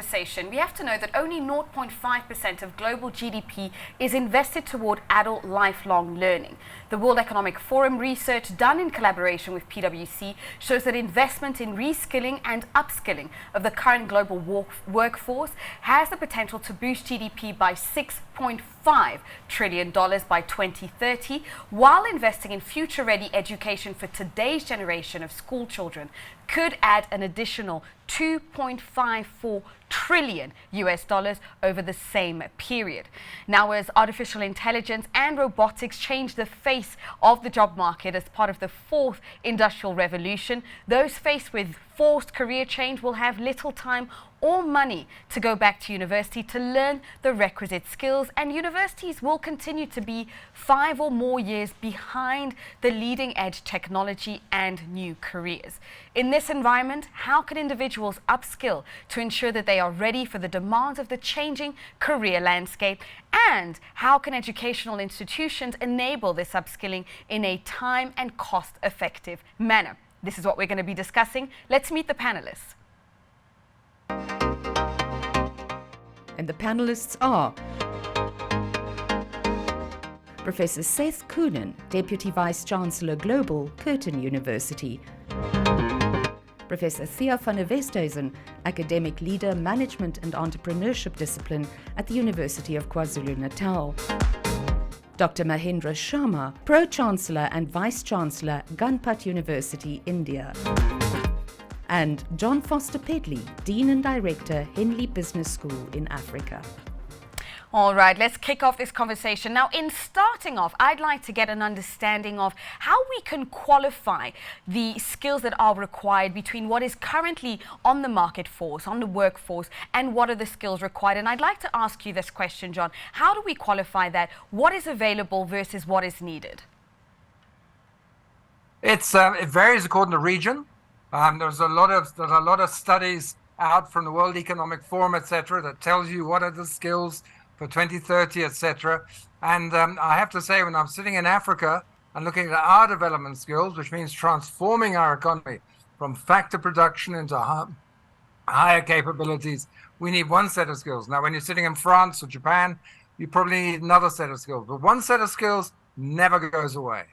conversation, we have to know that only 0.5% of global GDP is invested toward adult lifelong learning. The World Economic Forum research done in collaboration with PwC shows that investment in reskilling and upskilling of the current global workforce has the potential to boost GDP by $6.5 trillion by 2030, while investing in future-ready education for today's generation of school children could add an additional $2.54 trillion over the same period. Now, as artificial intelligence and robotics change the face of the job market as part of the fourth industrial revolution, those faced with forced career change will have little time or money to go back to university to learn the requisite skills, and universities will continue to be 5 or more years behind the leading edge technology and new careers. In this environment, how can individuals upskill to ensure that they are ready for the demands of the changing career landscape? And how can educational institutions enable this upskilling in a time and cost-effective manner? This is what we're going to be discussing. Let's meet the panelists. And the panelists are Professor Seth Coonan, Deputy Vice-Chancellor Global, Curtin University. Professor Thea van der Westhuizen, Academic Leader, Management and Entrepreneurship Discipline at the University of KwaZulu-Natal. Dr. Mahendra Sharma, Pro-Chancellor and Vice-Chancellor, Ganpat University, India. And John Foster-Pedley, Dean and Director, Henley Business School in Africa. All right, let's kick off this conversation. Now, in starting off, I'd like to get an understanding of how we can qualify the skills that are required between what is currently on the market force, on the workforce, and what are the skills required. And I'd like to ask you this question, John. How do we qualify that? What is available versus what is needed? It varies according to region. There's a lot of studies out from the World Economic Forum, etc., that tells you what are the skills for 2030, etc. And I have to say, when I'm sitting in Africa and looking at our development skills, which means transforming our economy from factor production into higher capabilities, we need one set of skills. Now, when you're sitting in France or Japan, you probably need another set of skills. But one set of skills never goes away.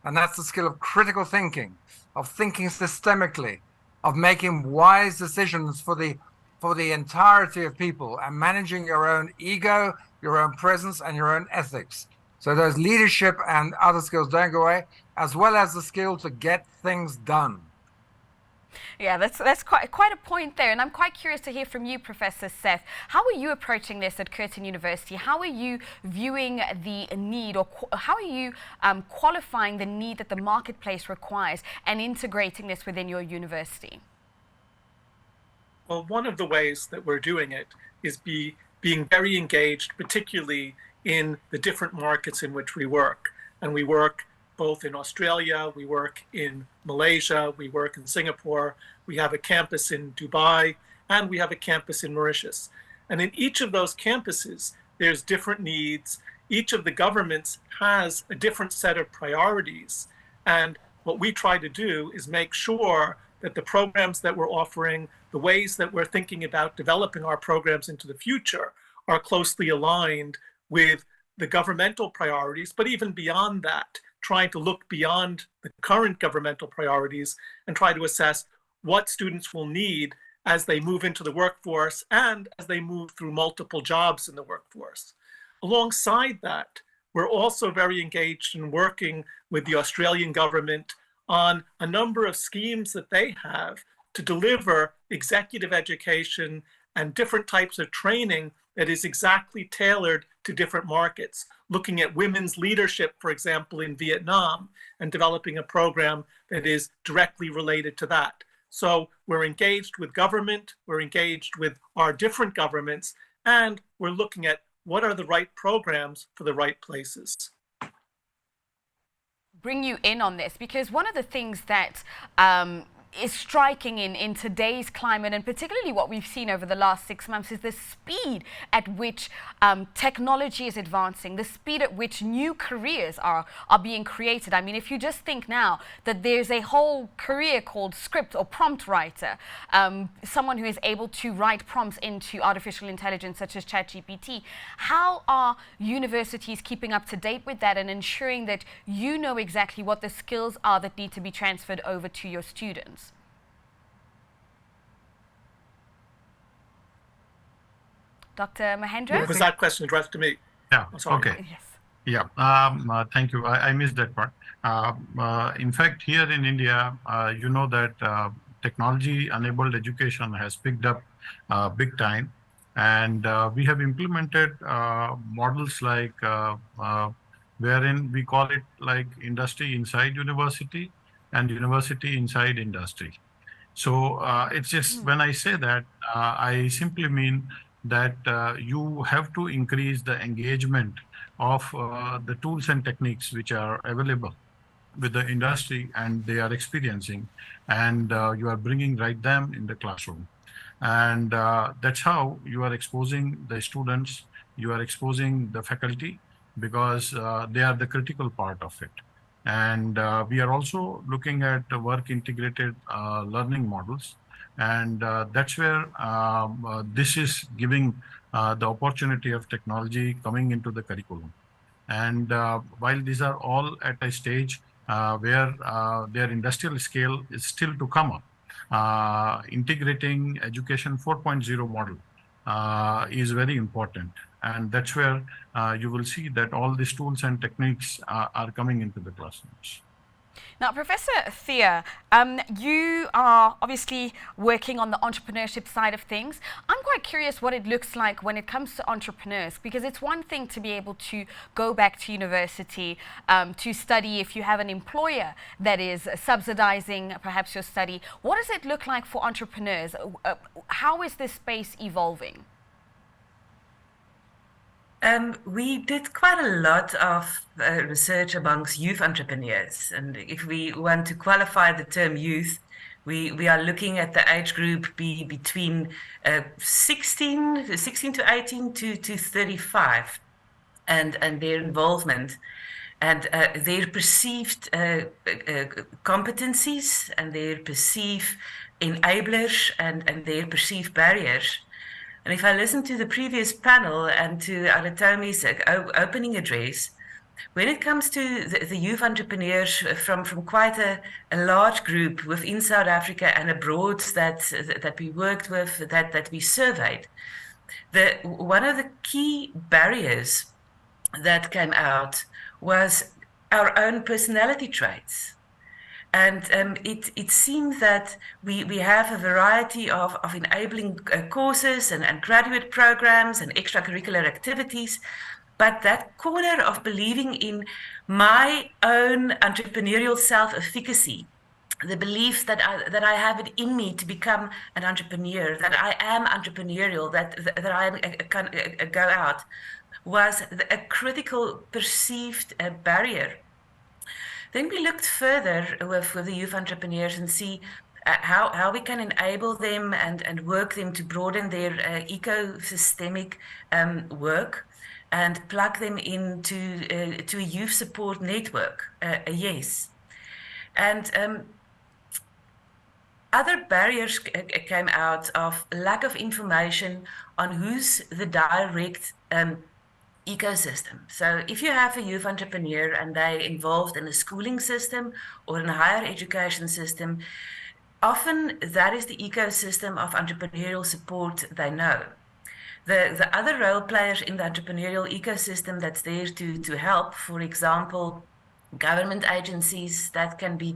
And that's the skill of critical thinking, of thinking systemically, of making wise decisions for the entirety of people, and managing your own ego, your own presence, and your own ethics. So those leadership and other skills don't go away, as well as the skill to get things done. Yeah, that's quite a point there, and I'm quite curious to hear from you, Professor Seth. How are you approaching this at Curtin University? How are you viewing the need, or how are you qualifying the need that the marketplace requires and integrating this within your university? Well, one of the ways that we're doing it is being very engaged, particularly in the different markets in which we work. And we work both in Australia, we work in Malaysia, we work in Singapore, we have a campus in Dubai, and we have a campus in Mauritius. And in each of those campuses, there's different needs. Each of the governments has a different set of priorities. And what we try to do is make sure that the programs that we're offering, the ways that we're thinking about developing our programs into the future, are closely aligned with the governmental priorities, but even beyond that, trying to look beyond the current governmental priorities and try to assess what students will need as they move into the workforce and as they move through multiple jobs in the workforce. Alongside that, we're also very engaged in working with the Australian government on a number of schemes that they have to deliver executive education and different types of training that is exactly tailored to different markets, looking at women's leadership, for example, in Vietnam, and developing a program that is directly related to that. So we're engaged with government, we're engaged with our different governments, and we're looking at what are the right programs for the right places. Bring you in on this, because one of the things that is striking in today's climate, and particularly what we've seen over the last 6 months, is the speed at which technology is advancing, the speed at which new careers are being created. I mean, if you just think now that there's a whole career called script or prompt writer, someone who is able to write prompts into artificial intelligence such as ChatGPT, how are universities keeping up to date with that and ensuring that you know exactly what the skills are that need to be transferred over to your students? Dr. Mahendra? Was that question addressed to me? Yeah, sorry. okay. Yes. Yeah, thank you. I missed that part. In fact, here in India, you know that technology-enabled education has picked up big time. And we have implemented models like wherein we call it like industry inside university and university inside industry. So it's just when I say that, I simply mean that you have to increase the engagement of the tools and techniques which are available with the industry and they are experiencing, and you are bringing right them in the classroom. And that's how you are exposing the students, you are exposing the faculty, because they are the critical part of it. And we are also looking at work integrated learning models. And that's where this is giving the opportunity of technology coming into the curriculum. And while these are all at a stage where their industrial scale is still to come up, integrating education 4.0 model is very important. And that's where you will see that all these tools and techniques are coming into the classrooms. Now, Professor Thea, you are obviously working on the entrepreneurship side of things. I'm quite curious what it looks like when it comes to entrepreneurs, because it's one thing to be able to go back to university to study if you have an employer that is subsidizing perhaps your study. What does it look like for entrepreneurs? How is this space evolving? We did quite a lot of research amongst youth entrepreneurs. And if we want to qualify the term youth, we are looking at the age group between 16 to 18 to 35 and their involvement and their perceived competencies and their perceived enablers and their perceived barriers. And if I listen to the previous panel and to Aratomi's opening address, when it comes to the youth entrepreneurs from quite a large group within South Africa and abroad that we worked with, that we surveyed, one of the key barriers that came out was our own personality traits. And it seems that we have a variety of enabling courses and graduate programs and extracurricular activities, but that corner of believing in my own entrepreneurial self-efficacy, the belief that I have it in me to become an entrepreneur, that I am entrepreneurial, that I can go out, was a critical perceived barrier. Then we looked further with the youth entrepreneurs and see how we can enable them and work them to broaden their ecosystemic work and plug them into to a youth support network, yes. And other barriers came out of lack of information on who's the direct ecosystem. So if you have a youth entrepreneur and they're involved in a schooling system or in a higher education system, often that is the ecosystem of entrepreneurial support they know. The other role players in the entrepreneurial ecosystem that's there to help, for example, government agencies, that can be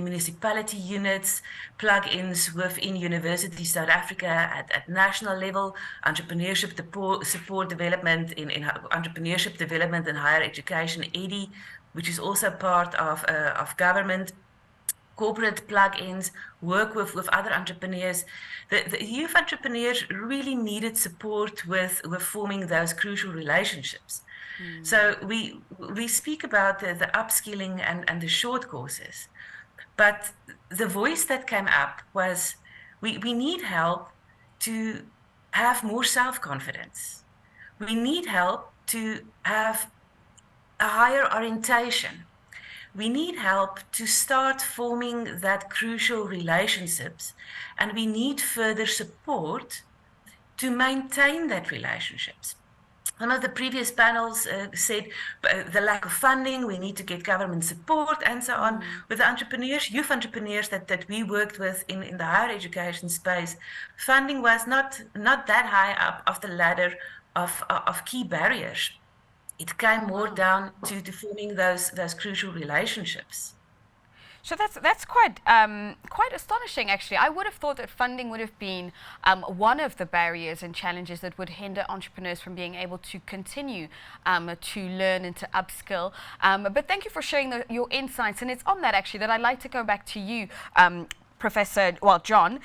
municipality units, plug-ins within University South Africa at national level, entrepreneurship support development in entrepreneurship development in higher education, EDI, which is also part of government, corporate plug-ins, work with other entrepreneurs. The youth entrepreneurs really needed support with forming those crucial relationships. So we speak about the upskilling and the short courses, But the voice that came up was, we need help to have more self-confidence. We need help to have a higher orientation. We need help to start forming that crucial relationships, and we need further support to maintain that relationships. Some of the previous panels said the lack of funding, we need to get government support and so on. With the entrepreneurs, youth entrepreneurs that we worked with in the higher education space, funding was not that high up of the ladder of key barriers. It came more down to forming those crucial relationships. So that's quite astonishing, actually. I would have thought that funding would have been one of the barriers and challenges that would hinder entrepreneurs from being able to continue to learn and to upskill. But thank you for sharing your insights. And it's on that, actually, that I'd like to go back to you, John.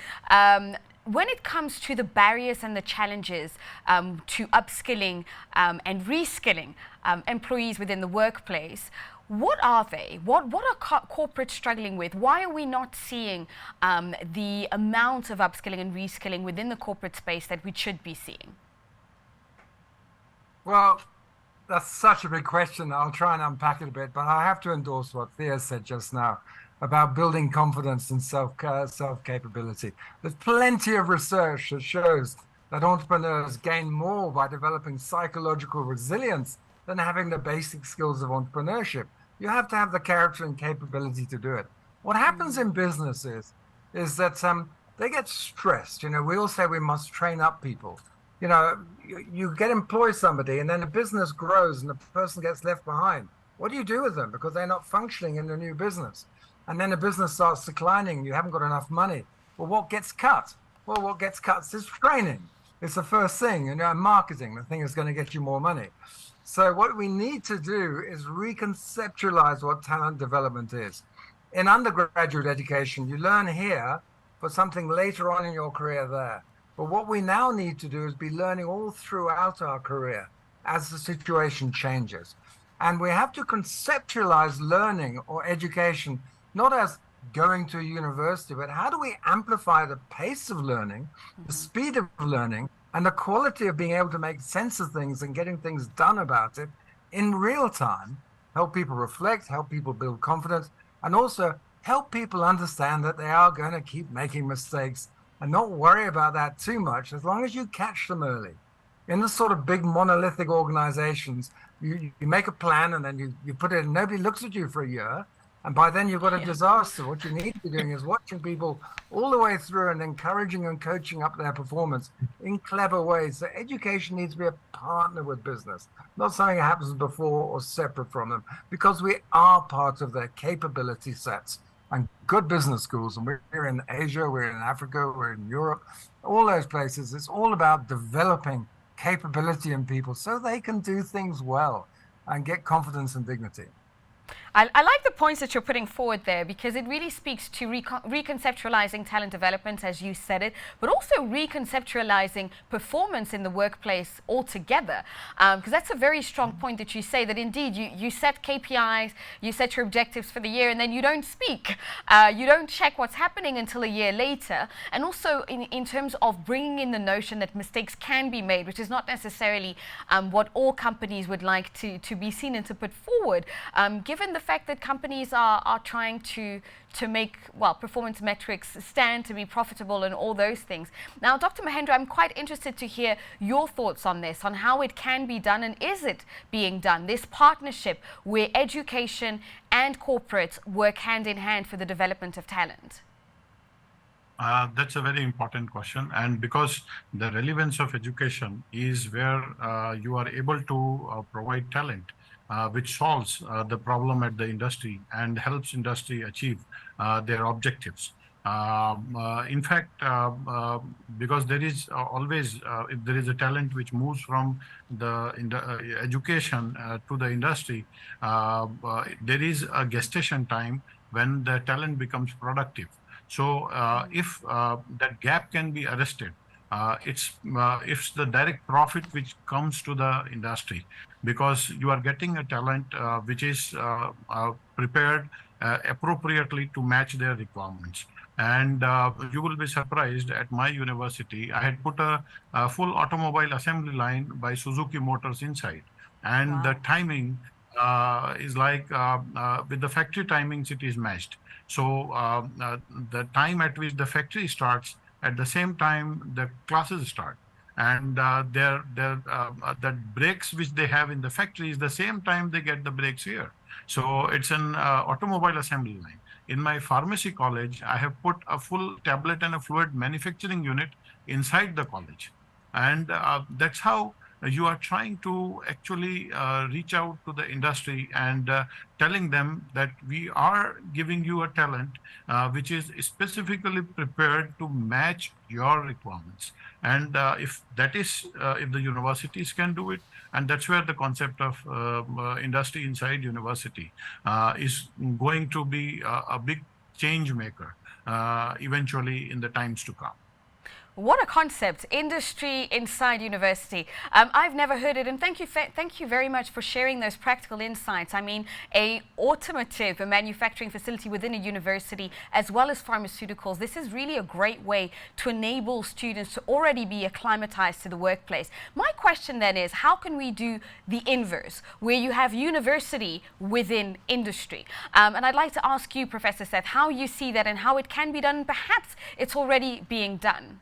When it comes to the barriers and the challenges to upskilling and reskilling employees within the workplace, what are they? What are corporates struggling with? Why are we not seeing the amount of upskilling and reskilling within the corporate space that we should be seeing? Well, that's such a big question. I'll try and unpack it a bit, but I have to endorse what Thea said just now about building confidence and self-capability. There's plenty of research that shows that entrepreneurs gain more by developing psychological resilience than having the basic skills of entrepreneurship. You have to have the character and capability to do it. What happens in businesses is that they get stressed. You know, we all say we must train up people. You know, you employ somebody and then the business grows and the person gets left behind. What do you do with them? Because they're not functioning in the new business. And then the business starts declining. You haven't got enough money. Well, what gets cut? Well, what gets cut is training. It's the first thing, you know, marketing, the thing that's going to get you more money. So what we need to do is reconceptualize what talent development is. In undergraduate education, you learn here for something later on in your career there. But what we now need to do is be learning all throughout our career as the situation changes. And we have to conceptualize learning or education, not as going to a university, but how do we amplify the pace of learning, the speed of learning, and the quality of being able to make sense of things and getting things done about it in real time, help people reflect, help people build confidence, and also help people understand that they are going to keep making mistakes and not worry about that too much as long as you catch them early. In the sort of big monolithic organizations, you make a plan and then you put it, and nobody looks at you for a year. And by then you've got a disaster. What you need to be doing is watching people all the way through and encouraging and coaching up their performance in clever ways. So education needs to be a partner with business, not something that happens before or separate from them, because we are part of their capability sets. And good business schools, and we're in Asia, we're in Africa, we're in Europe, all those places, it's all about developing capability in people so they can do things well and get confidence and dignity. I like the points that you're putting forward there, because it really speaks to reconceptualizing talent development, as you said it, but also reconceptualizing performance in the workplace altogether. Because that's a very strong point that you say, that indeed you set KPIs, you set your objectives for the year, and then you don't speak. You don't check what's happening until a year later. And also in terms of bringing in the notion that mistakes can be made, which is not necessarily what all companies would like to be seen and to put forward, given the fact that companies are trying to make, well, performance metrics stand to be profitable and all those things. Now, Dr. Mahendra, I'm quite interested to hear your thoughts on this, on how it can be done, and is it being done, this partnership where education and corporates work hand in hand for the development of talent? That's a very important question, and because the relevance of education is where you are able to provide talent, which solves the problem at the industry and helps industry achieve their objectives. In fact, because there is always, if there is a talent which moves from the education to the industry, there is a gestation time when the talent becomes productive. So if that gap can be arrested, it's the direct profit which comes to the industry, because you are getting a talent which is prepared appropriately to match their requirements. And you will be surprised, at my university, I had put a full automobile assembly line by Suzuki Motors inside. And Wow. the timing is like with the factory timings, it is matched. So the time at which the factory starts, at the same time the classes start. And the breaks which they have in the factory is the same time they get the breaks here. So it's an automobile assembly line. In my pharmacy college, I have put a full tablet and a fluid manufacturing unit inside the college. And that's how you are trying to actually reach out to the industry and telling them that we are giving you a talent which is specifically prepared to match your requirements. And if the universities can do it, and that's where the concept of industry inside university is going to be a big change maker eventually in the times to come. What a concept, industry inside university. I've never heard it, and thank you very much for sharing those practical insights. I mean, a manufacturing facility within a university, as well as pharmaceuticals, this is really a great way to enable students to already be acclimatized to the workplace. My question then is, how can we do the inverse, where you have university within industry? And I'd like to ask you, Professor Seth, how you see that and how it can be done. Perhaps it's already being done.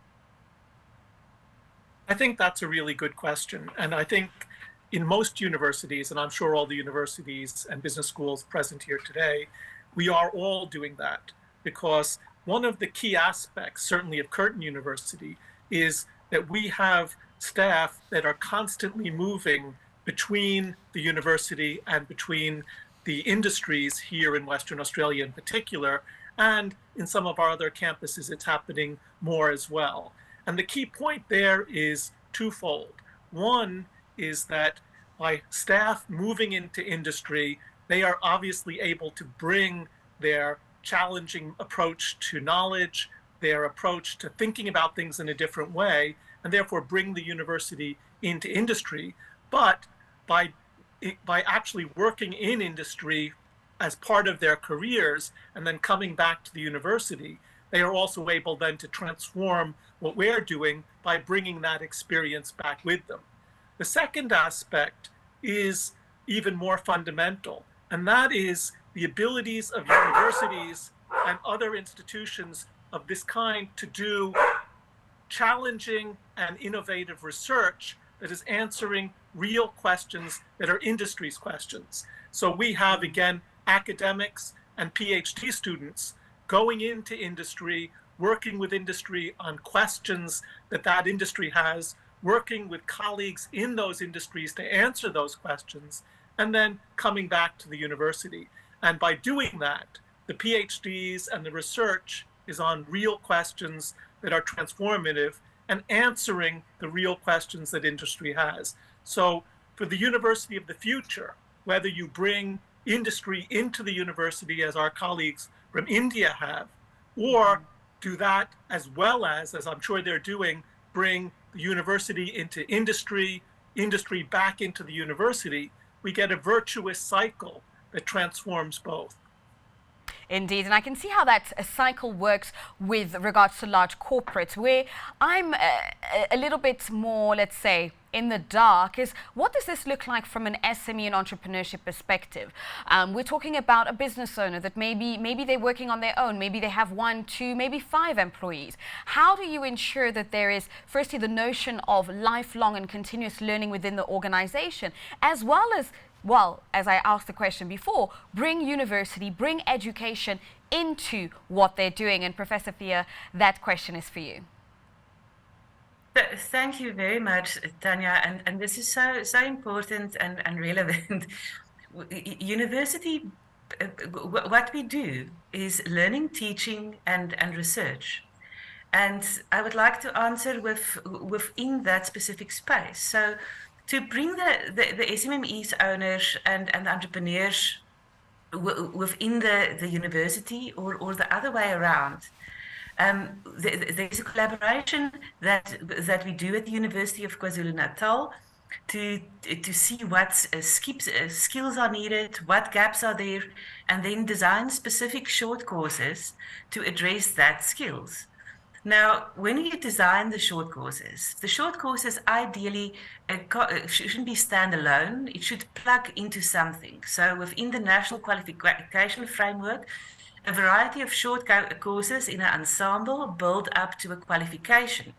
I think that's a really good question. And I think in most universities, and I'm sure all the universities and business schools present here today, we are all doing that, because one of the key aspects, certainly of Curtin University, is that we have staff that are constantly moving between the university and between the industries here in Western Australia in particular, and in some of our other campuses, it's happening more as well. And the key point there is twofold. One is that by staff moving into industry, they are obviously able to bring their challenging approach to knowledge, their approach to thinking about things in a different way, and therefore bring the university into industry. But by actually working in industry as part of their careers and then coming back to the university, they are also able then to transform what we're doing by bringing that experience back with them. The second aspect is even more fundamental, and that is the abilities of universities and other institutions of this kind to do challenging and innovative research that is answering real questions that are industry's questions. So we have, again, academics and PhD students going into industry, working with industry on questions that industry has, working with colleagues in those industries to answer those questions, and then coming back to the university. And by doing that, the PhDs and the research is on real questions that are transformative and answering the real questions that industry has. So for the university of the future, whether you bring industry into the university, as our colleagues from India have, or do that as well as I'm sure they're doing, bring the university into industry, industry back into the university, we get a virtuous cycle that transforms both. Indeed, and I can see how that cycle works with regards to large corporates. Where I'm a little bit more, let's say, in the dark is, what does this look like from an SME and entrepreneurship perspective? We're talking about a business owner that maybe they're working on their own, maybe they have 1, 2, maybe 5 employees. How do you ensure that there is, firstly, the notion of lifelong and continuous learning within the organization, as well as I asked the question before, bring university, bring education into what they're doing? And Professor Thea, that question is for you. Thank you very much, Tania. And this is so important and relevant. University, what we do is learning, teaching, and research. And I would like to answer within that specific space. So to bring the SMMEs owners and the entrepreneurs within the university or the other way around, there's a collaboration that we do at the University of KwaZulu-Natal to see what skills are needed, what gaps are there, and then design specific short courses to address that skills. Now, when you design the short courses ideally shouldn't be standalone. It should plug into something. So within the National Qualification Framework, a variety of short courses in an ensemble build up to a qualification.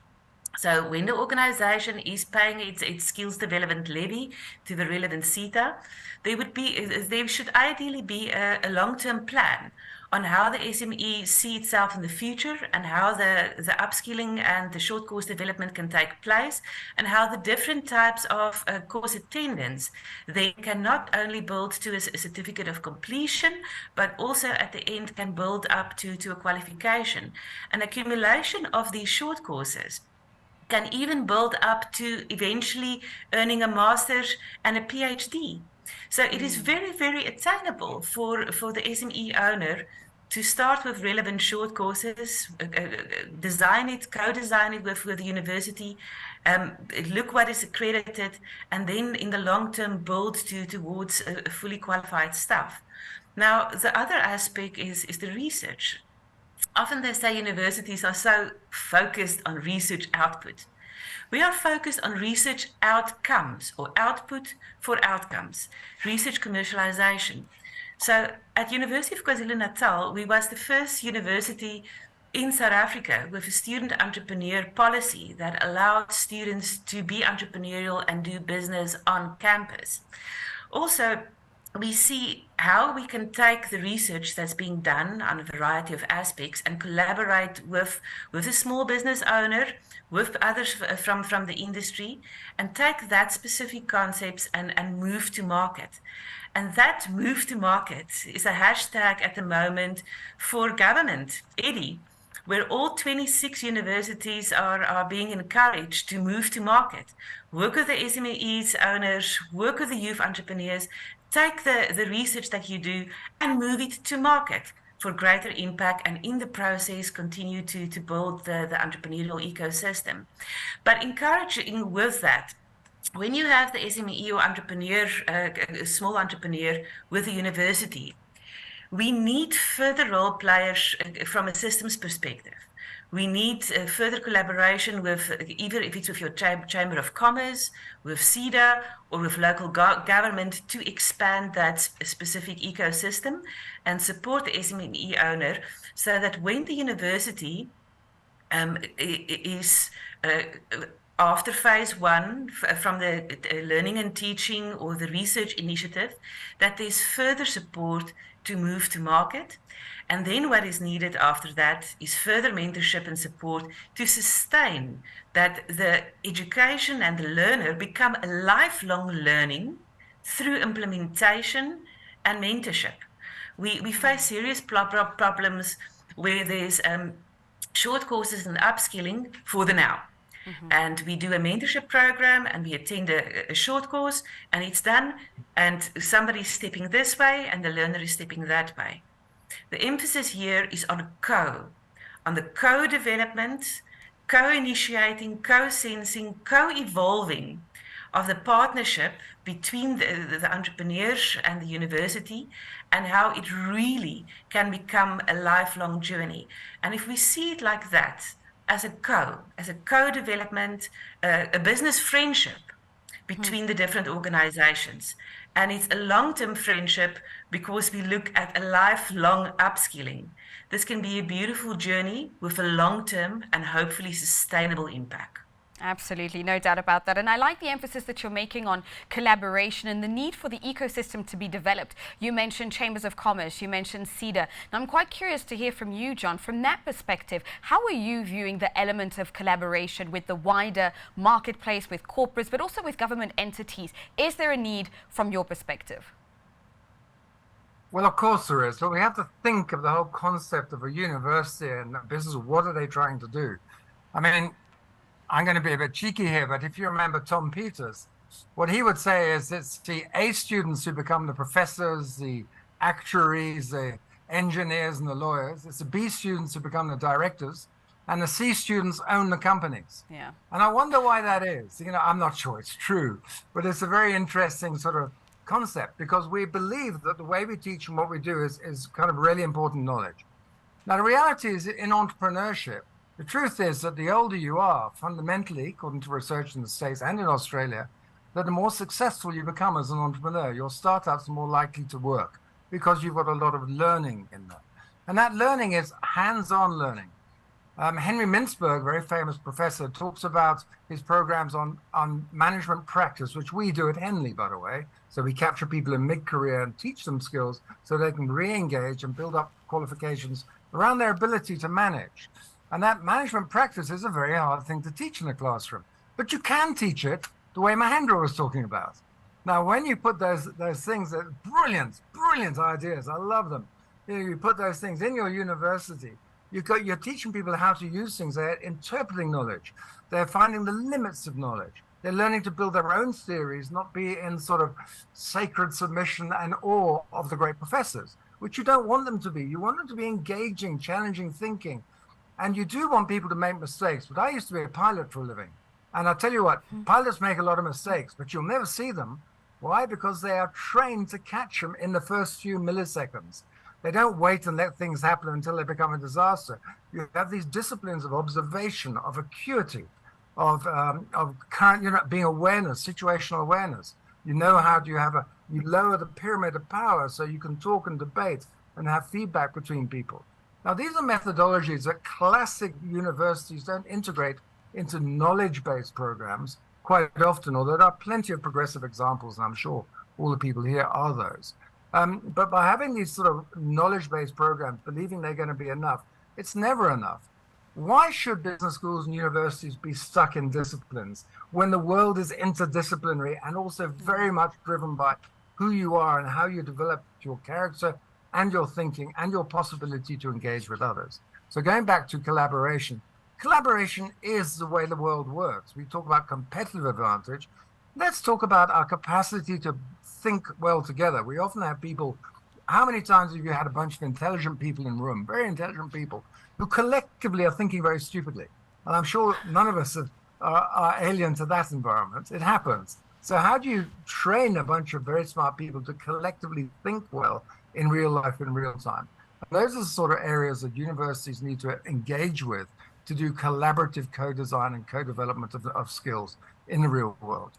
So when the organization is paying its skills development levy to the relevant CETA, there should ideally be a long-term plan on how the SME see itself in the future and how the upskilling and the short course development can take place, and how the different types of course attendance they can not only build to a certificate of completion, but also at the end can build up to a qualification. An accumulation of these short courses can even build up to eventually earning a master's and a PhD. So it is very, very attainable for the SME owner to start with relevant short courses, design it, co-design it with the university, look what is accredited, and then in the long term build towards a fully qualified staff. Now, the other aspect is the research. Often they say universities are so focused on research output. We are focused on research outcomes, or output for outcomes, research commercialization. So at University of KwaZulu-Natal, we was the first university in South Africa with a student entrepreneur policy that allowed students to be entrepreneurial and do business on campus. Also, we see how we can take the research that's being done on a variety of aspects and collaborate with a small business owner, with others from the industry, and take that specific concepts and move to market. And that move to market is a hashtag at the moment for government, EDI, where all 26 universities are being encouraged to move to market, work with the SMEs owners, work with the youth entrepreneurs, take the research that you do and move it to market for greater impact, and in the process continue to build the entrepreneurial ecosystem. But encouraging with that, when you have the SME or entrepreneur, small entrepreneur with a university, we need further role players from a systems perspective. We need further collaboration with, either if it's with your Chamber of Commerce, with CEDA, or with local government to expand that specific ecosystem and support the SME owner, so that when the university is after phase one from the learning and teaching or the research initiative, that there's further support to move to market. And then what is needed after that is further mentorship and support to sustain that the education and the learner become a lifelong learning through implementation and mentorship. We face serious problems where there's short courses and upskilling for the now. Mm-hmm. And we do a mentorship program and we attend a short course and it's done, and somebody's stepping this way and the learner is stepping that way. The emphasis here is on the co-development, co-initiating, co-sensing, co-evolving of the partnership between the entrepreneurs and the university, and how it really can become a lifelong journey. And if we see it like that, as a co-development, a business friendship between the different organizations. And it's a long-term friendship because we look at a lifelong upskilling. This can be a beautiful journey with a long-term and hopefully sustainable impact. Absolutely, no doubt about that. And I like the emphasis that you're making on collaboration and the need for the ecosystem to be developed. You mentioned Chambers of Commerce, you mentioned CEDA. Now, I'm quite curious to hear from you, John. From that perspective, how are you viewing the element of collaboration with the wider marketplace, with corporates, but also with government entities? Is there a need from your perspective? Well, of course there is. But we have to think of the whole concept of a university and a business. What are they trying to do? I mean, I'm going to be a bit cheeky here, but if you remember Tom Peters, what he would say is it's the A students who become the professors, the actuaries, the engineers, and the lawyers. It's the B students who become the directors, and the C students own the companies. Yeah. And I wonder why that is. I'm not sure it's true, but it's a very interesting sort of concept, because we believe that the way we teach and what we do is kind of really important knowledge. Now, the reality is, in entrepreneurship, the truth is that the older you are, fundamentally, according to research in the States and in Australia, that the more successful you become as an entrepreneur. Your startups are more likely to work because you've got a lot of learning in them. And that learning is hands-on learning. Henry Mintzberg, very famous professor, talks about his programs on management practice, which we do at Henley, by the way. So we capture people in mid-career and teach them skills so they can re-engage and build up qualifications around their ability to manage. And that management practice is a very hard thing to teach in a classroom, but you can teach it the way Mahendra was talking about. Now, when you put those things, that brilliant ideas, I love them. You put those things in your university, you're teaching people how to use things. They're interpreting knowledge. They're finding the limits of knowledge. They're learning to build their own theories, not be in sort of sacred submission and awe of the great professors, which you don't want them to be. You want them to be engaging, challenging thinking. And you do want people to make mistakes. But I used to be a pilot for a living. And I'll tell you what, pilots make a lot of mistakes, but you'll never see them. Why? Because they are trained to catch them in the first few milliseconds. They don't wait and let things happen until they become a disaster. You have these disciplines of observation, of acuity, of current, being awareness, situational awareness. You know how do you lower the pyramid of power so you can talk and debate and have feedback between people. Now, these are methodologies that classic universities don't integrate into knowledge-based programs quite often, although there are plenty of progressive examples, and I'm sure all the people here are those. But by having these sort of knowledge-based programs, believing they're going to be enough, it's never enough. Why should business schools and universities be stuck in disciplines when the world is interdisciplinary and also very much driven by who you are and how you develop your character and your thinking and your possibility to engage with others? So going back to collaboration is the way the world works. We talk about competitive advantage. Let's talk about our capacity to think well together. We often have people, how many times have you had a bunch of intelligent people in a room, very intelligent people, who collectively are thinking very stupidly? And I'm sure none of us are alien to that environment. It happens. So how do you train a bunch of very smart people to collectively think well in real life, in real time? And those are the sort of areas that universities need to engage with to do collaborative co-design and co-development of skills in the real world.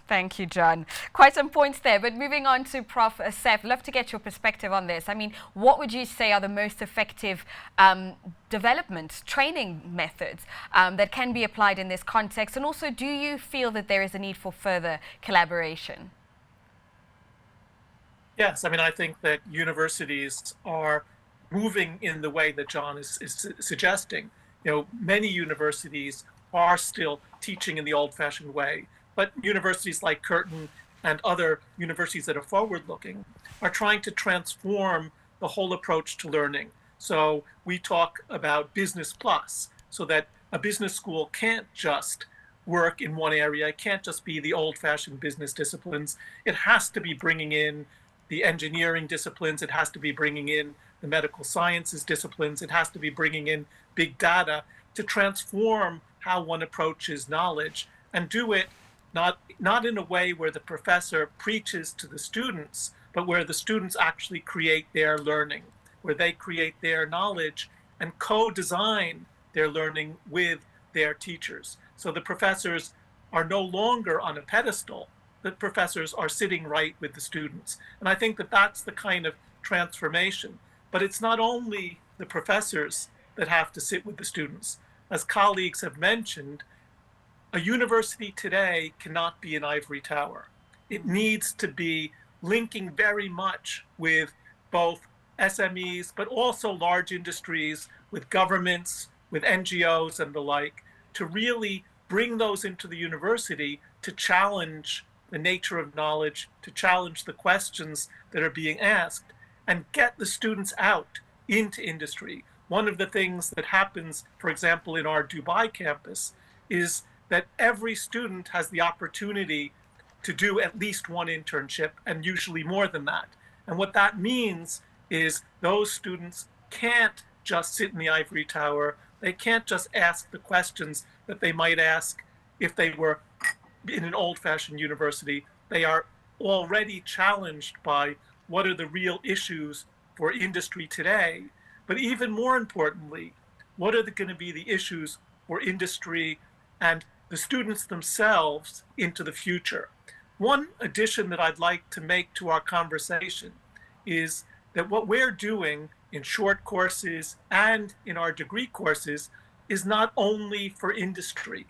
Thank you, John. Quite some points there, but moving on to Prof. Seth, love to get your perspective on this. I mean, what would you say are the most effective development, training methods that can be applied in this context? And also, do you feel that there is a need for further collaboration? Yes, I mean, I think that universities are moving in the way that John is suggesting. Many universities are still teaching in the old-fashioned way. But universities like Curtin and other universities that are forward-looking are trying to transform the whole approach to learning. So we talk about Business Plus, so that a business school can't just work in one area. It can't just be the old-fashioned business disciplines. It has to be bringing in the engineering disciplines. It has to be bringing in the medical sciences disciplines. It has to be bringing in big data to transform how one approaches knowledge, and do it not in a way where the professor preaches to the students, but where the students actually create their learning, where they create their knowledge and co-design their learning with their teachers. So the professors are no longer on a pedestal. The professors are sitting right with the students. And I think that that's the kind of transformation. But it's not only the professors that have to sit with the students. As colleagues have mentioned, a university today cannot be an ivory tower. It needs to be linking very much with both SMEs, but also large industries, with governments, with NGOs and the like, to really bring those into the university to challenge the nature of knowledge, to challenge the questions that are being asked, and get the students out into industry. One of the things that happens, for example, in our Dubai campus is that every student has the opportunity to do at least one internship, and usually more than that. And what that means is those students can't just sit in the ivory tower. They can't just ask the questions that they might ask if they were in an old-fashioned university. They are already challenged by what are the real issues for industry today, but even more importantly, what are going to be the issues for industry and the students themselves into the future. One addition that I'd like to make to our conversation is that what we're doing in short courses and in our degree courses is not only for industry,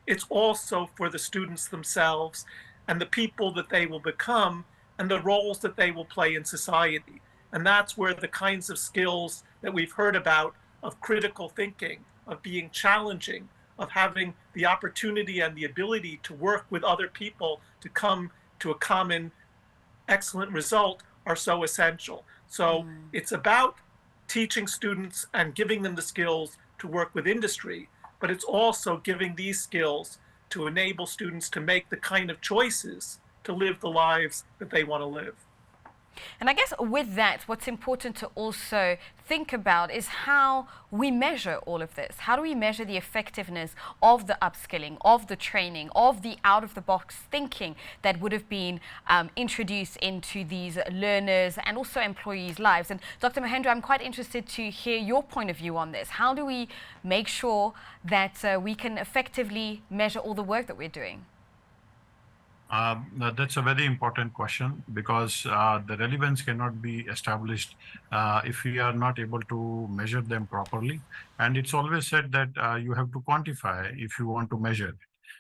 it's also for the students themselves and the people that they will become and the roles that they will play in society. And that's where the kinds of skills that we've heard about of critical thinking, of being challenging, of having the opportunity and the ability to work with other people to come to a common excellent result are so essential. So it's about teaching students and giving them the skills to work with industry, but it's also giving these skills to enable students to make the kind of choices to live the lives that they want to live. And I guess with that, what's important to also think about is how we measure all of this. How do we measure the effectiveness of the upskilling, of the training, of the out-of-the-box thinking that would have been introduced into these learners and also employees' lives? And Dr. Mahendra, I'm quite interested to hear your point of view on this. How do we make sure that we can effectively measure all the work that we're doing? That's a very important question, because the relevance cannot be established if we are not able to measure them properly. And it's always said that you have to quantify if you want to measure.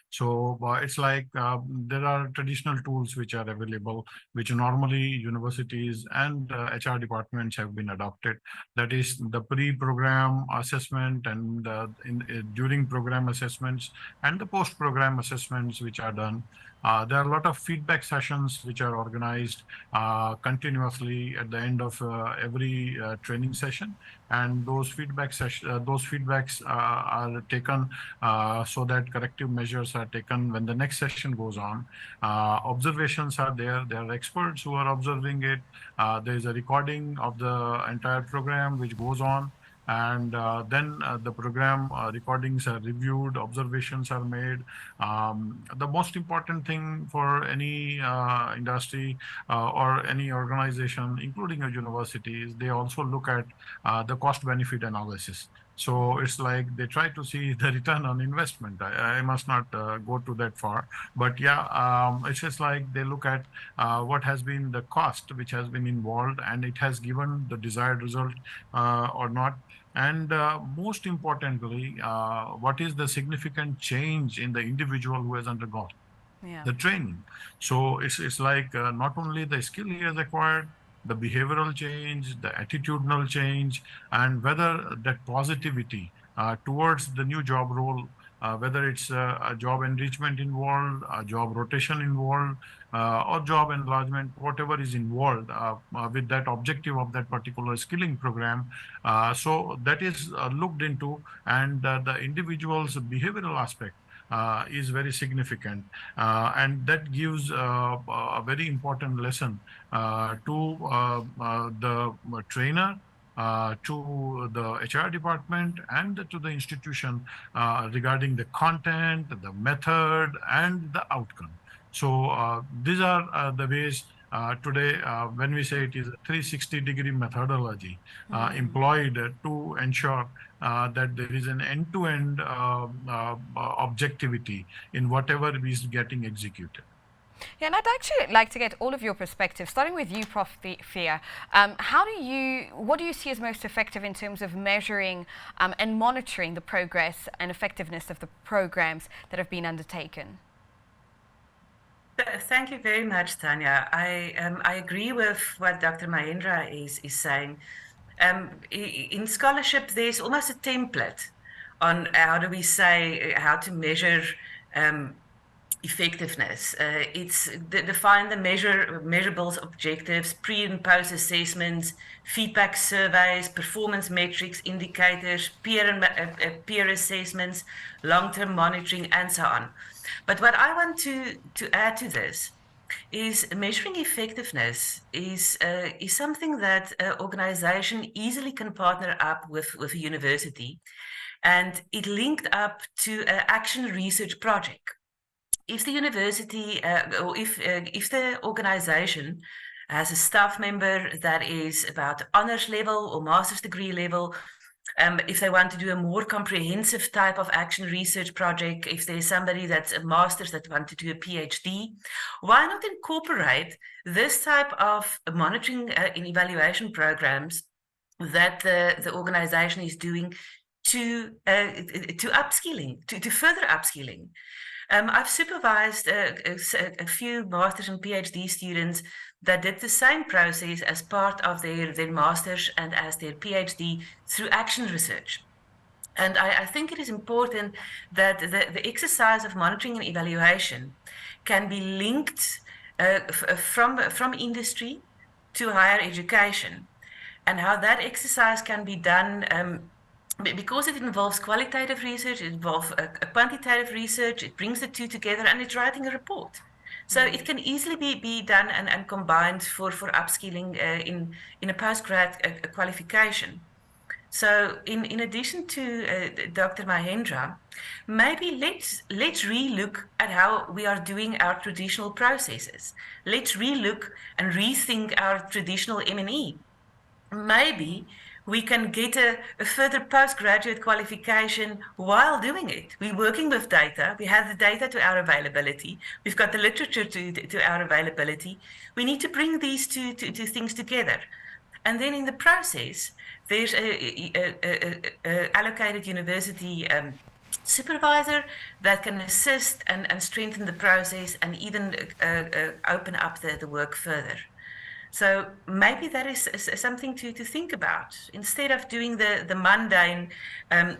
So it's like there are traditional tools which are available, which normally universities and HR departments have been adopted. That is the pre-program assessment and during program assessments and the post-program assessments which are done. There are a lot of feedback sessions which are organized continuously at the end of every training session, and those feedbacks are taken so that corrective measures are taken when the next session goes on. Observations are there. There are experts who are observing it. There is a recording of the entire program which goes on. And then the program recordings are reviewed, observations are made. The most important thing for any industry or any organization, including a university, is they also look at the cost-benefit analysis. So it's like they try to see the return on investment. I must not go to that far, but yeah, it's just like they look at what has been the cost which has been involved, and it has given the desired result or not. And most importantly, what is the significant change in the individual who has undergone the training? So it's like not only the skill he has acquired, the behavioral change, the attitudinal change, and whether that positivity towards the new job role, whether it's a job enrichment involved, a job rotation involved, or job enlargement, whatever is involved with that objective of that particular skilling program. So that is looked into, and the individual's behavioral aspect is very significant, and that gives a very important lesson to the trainer, to the HR department, and to the institution regarding the content, the method, and the outcome. So these are the ways today, when we say it is a 360-degree methodology employed to ensure that there is an end-to-end objectivity in whatever is getting executed. Yeah, and I'd actually like to get all of your perspectives, starting with you, Prof. Thea. What do you see as most effective in terms of measuring and monitoring the progress and effectiveness of the programs that have been undertaken? Thank you very much, Tania. I agree with what Dr. Mahendra is saying. In scholarship, there's almost a template on how to measure effectiveness. It's define the measurables, objectives, pre and post assessments, feedback surveys, performance metrics, indicators, peer assessments, long-term monitoring, and so on. But what I want to add to this is measuring effectiveness is something that an organization easily can partner up with a university. and it linked up to an action research project. If the university or if the organization has a staff member that is about honors level or master's degree level, if they want to do a more comprehensive type of action research project, if there's somebody that's a master's that want to do a PhD, why not incorporate this type of monitoring and evaluation programs that the organization is doing to upskilling, to further upskilling? I've supervised a few master's and PhD students that did the same process as part of their master's and as their PhD through action research. And I think it is important that the exercise of monitoring and evaluation can be linked from industry to higher education, and how that exercise can be done because it involves qualitative research, it involves a quantitative research, it brings the two together, and it's writing a report. So it can easily be done and combined for upskilling in a postgrad qualification. So in addition to Dr. Mahendra, maybe let's relook at how we are doing our traditional processes. Let's relook and rethink our traditional M&E. Maybe we can get a further postgraduate qualification while doing it. We're working with data. We have the data to our availability. We've got the literature to our availability. We need to bring these two things together. And then in the process, there's a allocated university supervisor that can assist and strengthen the process and even open up the work further. So maybe that is something to think about. Instead of doing the mundane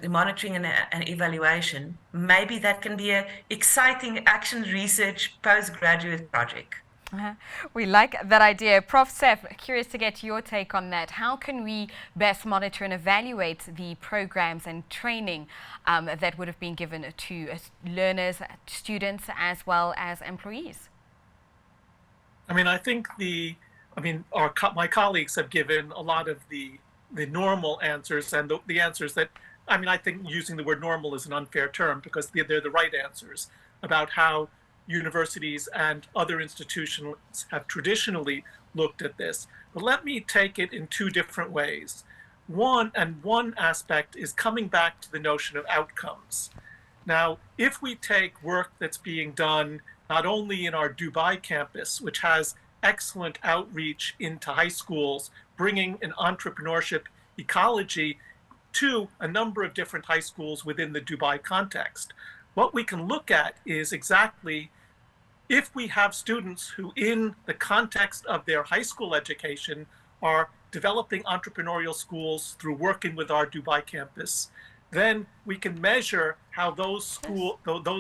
monitoring and evaluation, maybe that can be an exciting action research postgraduate project. We like that idea. Prof. Seth, curious to get your take on that. How can we best monitor and evaluate the programs and training that would have been given to learners, students, as well as employees? I mean, I think my colleagues have given a lot of the normal answers, and the answers that, I think using the word normal is an unfair term because they're the right answers about how universities and other institutions have traditionally looked at this. But let me take it in two different ways. One aspect is coming back to the notion of outcomes. Now, if we take work that's being done not only in our Dubai campus, which has excellent outreach into high schools, bringing an entrepreneurship ecology to a number of different high schools within the Dubai context, what we can look at is exactly if we have students who, in the context of their high school education, are developing entrepreneurial schools through working with our Dubai campus, then we can measure how those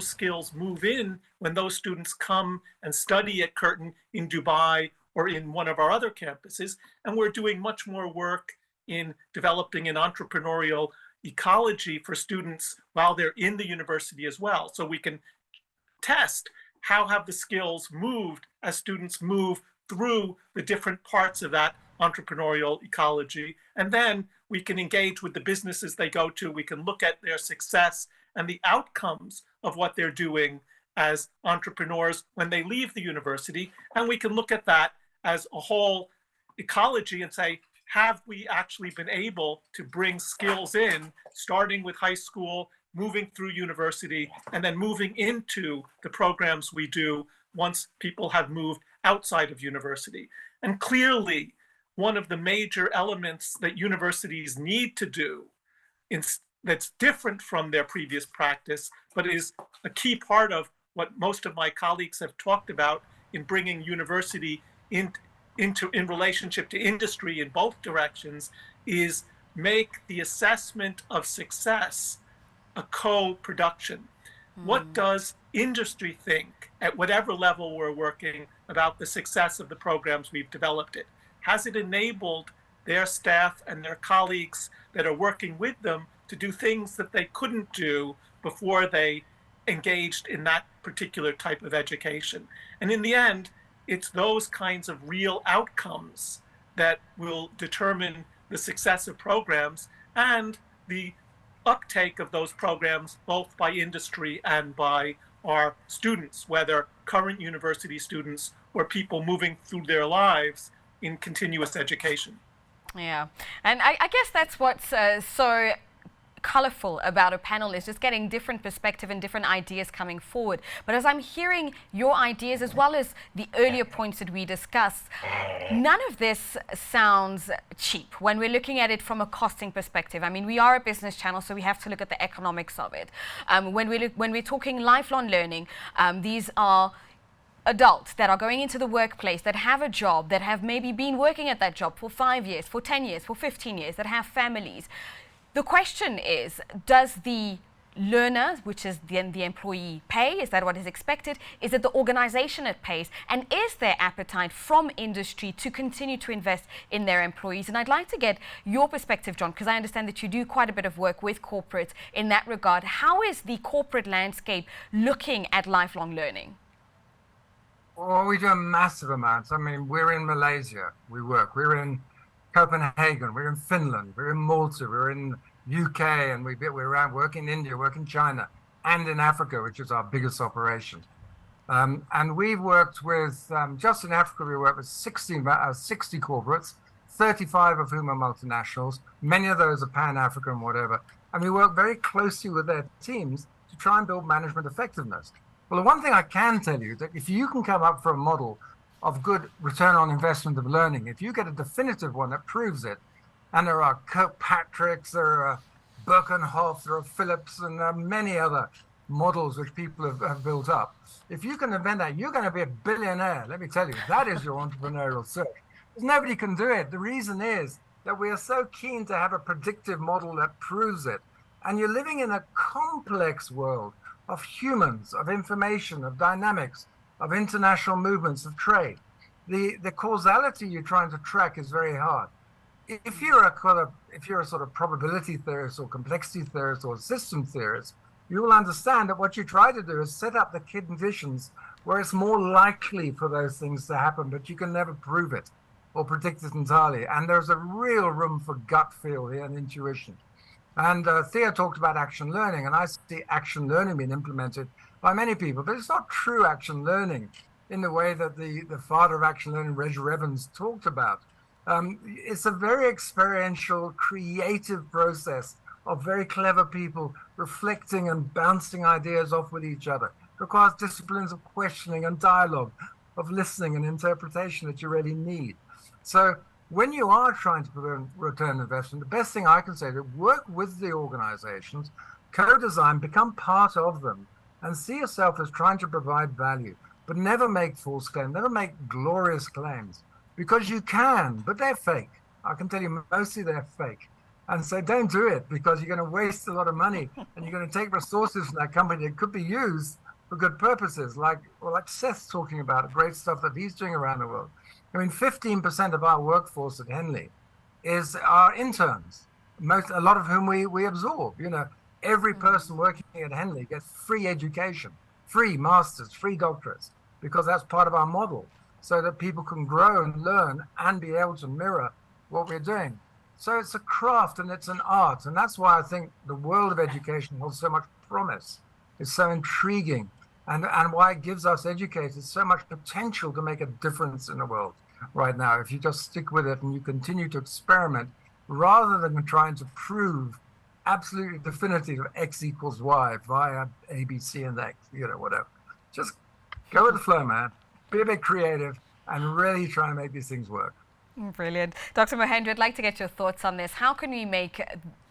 skills move in when those students come and study at Curtin in Dubai or in one of our other campuses. And we're doing much more work in developing an entrepreneurial ecology for students while they're in the university as well. So we can test how have the skills moved as students move through the different parts of that entrepreneurial ecology. And then we can engage with the businesses they go to. We can look at their success and the outcomes of what they're doing as entrepreneurs when they leave the university. And we can look at that as a whole ecology and say, have we actually been able to bring skills in, starting with high school, moving through university, and then moving into the programs we do once people have moved outside of university. And clearly, one of the major elements that universities need to do that's different from their previous practice, but is a key part of what most of my colleagues have talked about in bringing university in relationship to industry in both directions, is make the assessment of success a co-production. What does industry think at whatever level we're working about the success of the programs we've developed it? Has it enabled their staff and their colleagues that are working with them to do things that they couldn't do before they engaged in that particular type of education? And in the end, it's those kinds of real outcomes that will determine the success of programs and the uptake of those programs, both by industry and by our students, whether current university students or people moving through their lives in continuous education. Yeah, and I guess that's what's so colorful about a panel, is just getting different perspective and different ideas coming forward. But as I'm hearing your ideas as well as the earlier points that we discussed, none of this sounds cheap when we're looking at it from a costing perspective. I mean, we are a business channel, so we have to look at the economics of it. When we're talking lifelong learning, these are adults that are going into the workplace, that have a job, that have maybe been working at that job for 5 years, for 10 years, for 15 years, that have families. The question is, does the learner, which is then the employee, pay? Is that what is expected? Is it the organization that pays? And is there appetite from industry to continue to invest in their employees? And I'd like to get your perspective, John, because I understand that you do quite a bit of work with corporates in that regard. How is the corporate landscape looking at lifelong learning? Well, we do a massive amounts. I mean, we're in Malaysia, we're in Copenhagen, we're in Finland, we're in Malta, we're in UK, and we're around, work in India, work in China, and in Africa, which is our biggest operation. And we've worked with, just in Africa, we work with 60 corporates, 35 of whom are multinationals. Many of those are Pan-African, whatever. And we work very closely with their teams to try and build management effectiveness. Well, the one thing I can tell you, that if you can come up for a model of good return on investment of learning, if you get a definitive one that proves it, and there are Kirkpatricks, there are Birkenhoff, there are Phillips, and there are many other models which people have built up. If you can invent that, you're going to be a billionaire. Let me tell you, that is your entrepreneurial search. Nobody can do it. The reason is that we are so keen to have a predictive model that proves it. And you're living in a complex world of humans, of information, of dynamics, of international movements, of trade. The causality you're trying to track is very hard. If you're a sort of probability theorist or complexity theorist or system theorist, you will understand that what you try to do is set up the conditions where it's more likely for those things to happen, but you can never prove it or predict it entirely. And there's a real room for gut feel here and intuition. And Thea talked about action learning, and I see action learning being implemented by many people, but it's not true action learning in the way that the father of action learning, Reg Evans, talked about. It's a very experiential, creative process of very clever people reflecting and bouncing ideas off with each other. It requires disciplines of questioning and dialogue, of listening and interpretation that you really need. So when you are trying to return investment, the best thing I can say is work with the organizations, co-design, become part of them, and see yourself as trying to provide value, but never make false claims, never make glorious claims, because you can, but they're fake. I can tell you mostly they're fake. And so don't do it, because you're going to waste a lot of money and you're going to take resources from that company that could be used for good purposes, like Seth's talking about, great stuff that he's doing around the world. I mean, 15% of our workforce at Henley is our interns, a lot of whom we absorb. You know, every person working at Henley gets free education, free masters, free doctorates, because that's part of our model, so that people can grow and learn and be able to mirror what we're doing. So it's a craft and it's an art. And that's why I think the world of education holds so much promise. It's so intriguing. And why it gives us educators so much potential to make a difference in the world right now, if you just stick with it and you continue to experiment, rather than trying to prove absolutely definitive X equals Y via A, B, C, and X, whatever. Just go with the flow, man. Be a bit creative and really try to make these things work. Brilliant. Dr. Mohendra, I'd like to get your thoughts on this. How can we make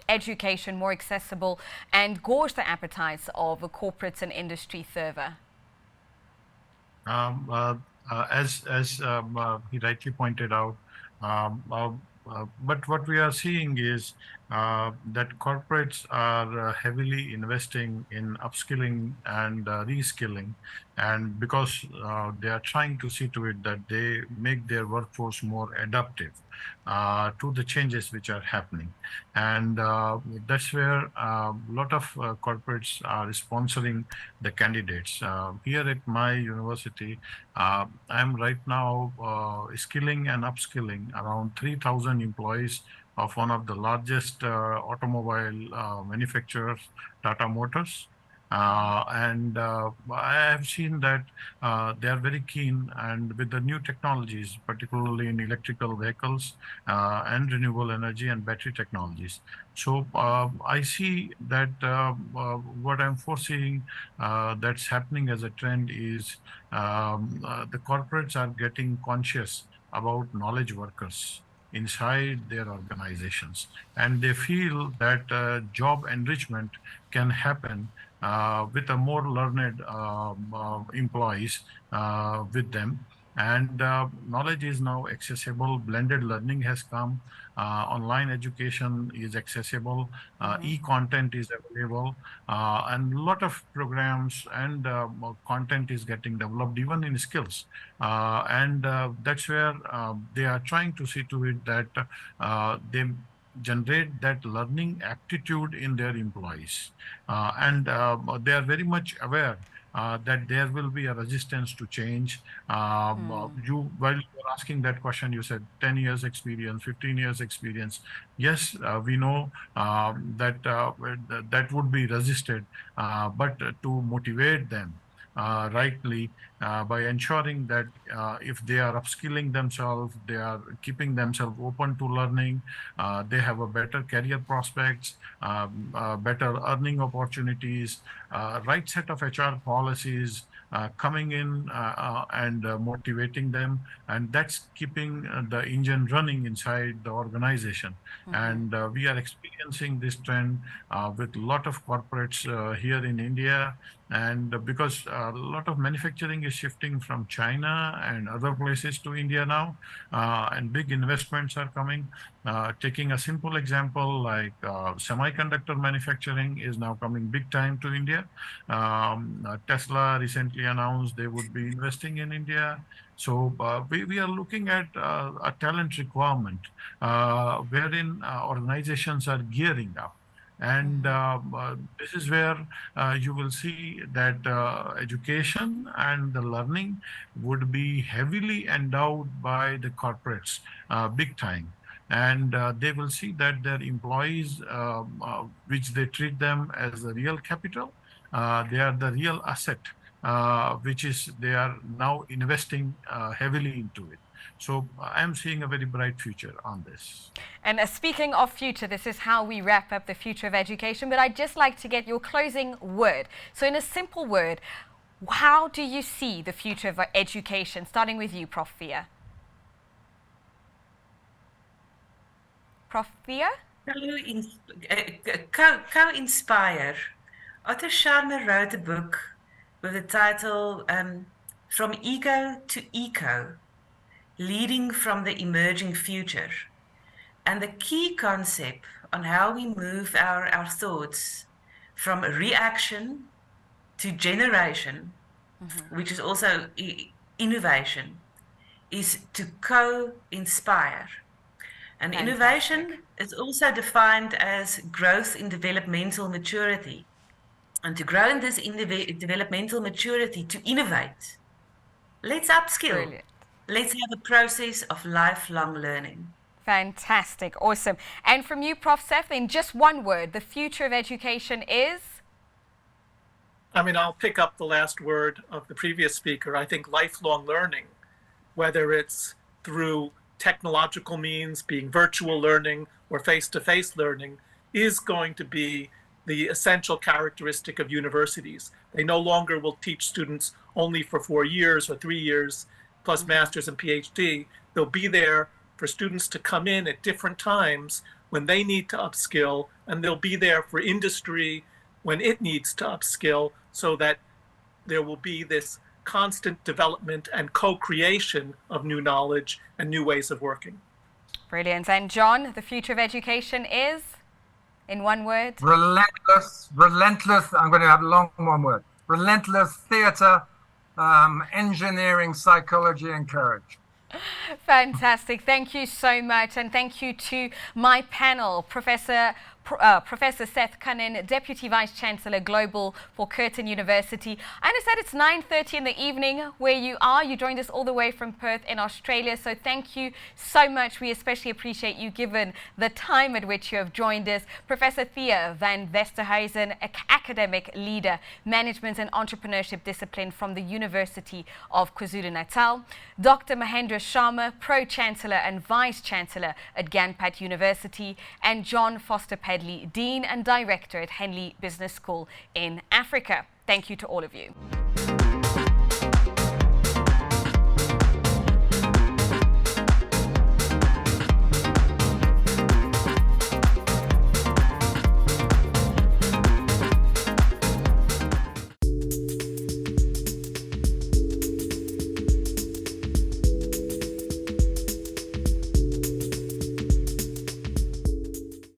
education more accessible and gauge the appetites of corporates and industry further? As he rightly pointed out, but what we are seeing is that corporates are heavily investing in upskilling and reskilling, and because they are trying to see to it that they make their workforce more adaptive to the changes which are happening. And that's where a lot of corporates are sponsoring the candidates. Here at my university, I'm right now skilling and upskilling around 3,000 employees of one of the largest automobile manufacturers, Tata Motors. I have seen that they are very keen, and with the new technologies, particularly in electrical vehicles and renewable energy and battery technologies. So I see that what I'm foreseeing that's happening as a trend is the corporates are getting conscious about knowledge workers inside their organizations, and they feel that job enrichment can happen with a more learned employees with them. And knowledge is now accessible. Blended learning has come. Online education is accessible. E-content is available. And a lot of programs and content is getting developed, even in skills. That's where they are trying to see to it that they generate that learning aptitude in their employees. They are very much aware that there will be a resistance to change. While you were asking that question, you said 10 years experience, 15 years experience. Yes, we know that would be resisted, but to motivate them rightly by ensuring that if they are upskilling themselves, they are keeping themselves open to learning, they have a better career prospects, better earning opportunities, right set of HR policies coming in and motivating them, and that's keeping the engine running inside the organization. And we are experiencing this trend with a lot of corporates here in India. And because a lot of manufacturing is shifting from China and other places to India now, and big investments are coming. Taking a simple example, like semiconductor manufacturing is now coming big time to India. Tesla recently announced they would be investing in India. So we are looking at a talent requirement wherein organizations are gearing up. And this is where you will see that education and the learning would be heavily endowed by the corporates big time. And they will see that their employees, which they treat them as the real capital, they are the real asset, which is they are now investing heavily into it. So I'm seeing a very bright future on this. And speaking of future, this is how we wrap up the future of education. But I'd just like to get your closing word. So in a simple word, how do you see the future of education? Starting with you, Prof. Thea. Prof. Thea? Co-inspire. Otto Scharmer wrote a book with the title From Ego to Eco, Leading from the Emerging Future. And the key concept on how we move our thoughts from reaction to generation, which is also innovation, is to co-inspire. And Fantastic. Innovation is also defined as growth in developmental maturity. And to grow in this developmental maturity, to innovate, let's upskill. Brilliant. Let's have a process of lifelong learning. Fantastic. Awesome. And from you, Prof. Seth, in just one word, the future of education is? I mean, I'll pick up the last word of the previous speaker. I think lifelong learning, whether it's through technological means, being virtual learning or face-to-face learning, is going to be the essential characteristic of universities. They no longer will teach students only for 4 years or 3 years, plus master's and PhD. They'll be there for students to come in at different times when they need to upskill, and they'll be there for industry when it needs to upskill, so that there will be this constant development and co-creation of new knowledge and new ways of working. Brilliant. And John, the future of education is, in one word? Relentless, I'm going to have a long one word. Relentless theater, engineering, psychology, and courage. Fantastic. Thank you so much. And thank you to my panel, Professor Professor Seth Kunin, Deputy Vice Chancellor Global for Curtin University. I understand it's 9:30 in the evening where you are. You joined us all the way from Perth in Australia, so thank you so much. We especially appreciate you given the time at which you have joined us. Professor Tania van Westerhuizen, academic leader, management and entrepreneurship discipline from the University of KwaZulu-Natal. Dr. Mahendra Sharma, Pro-Chancellor and Vice-Chancellor at Ganpat University, and John Foster-Pedley, Dean and Director at Henley Business School in Africa. Thank you to all of you.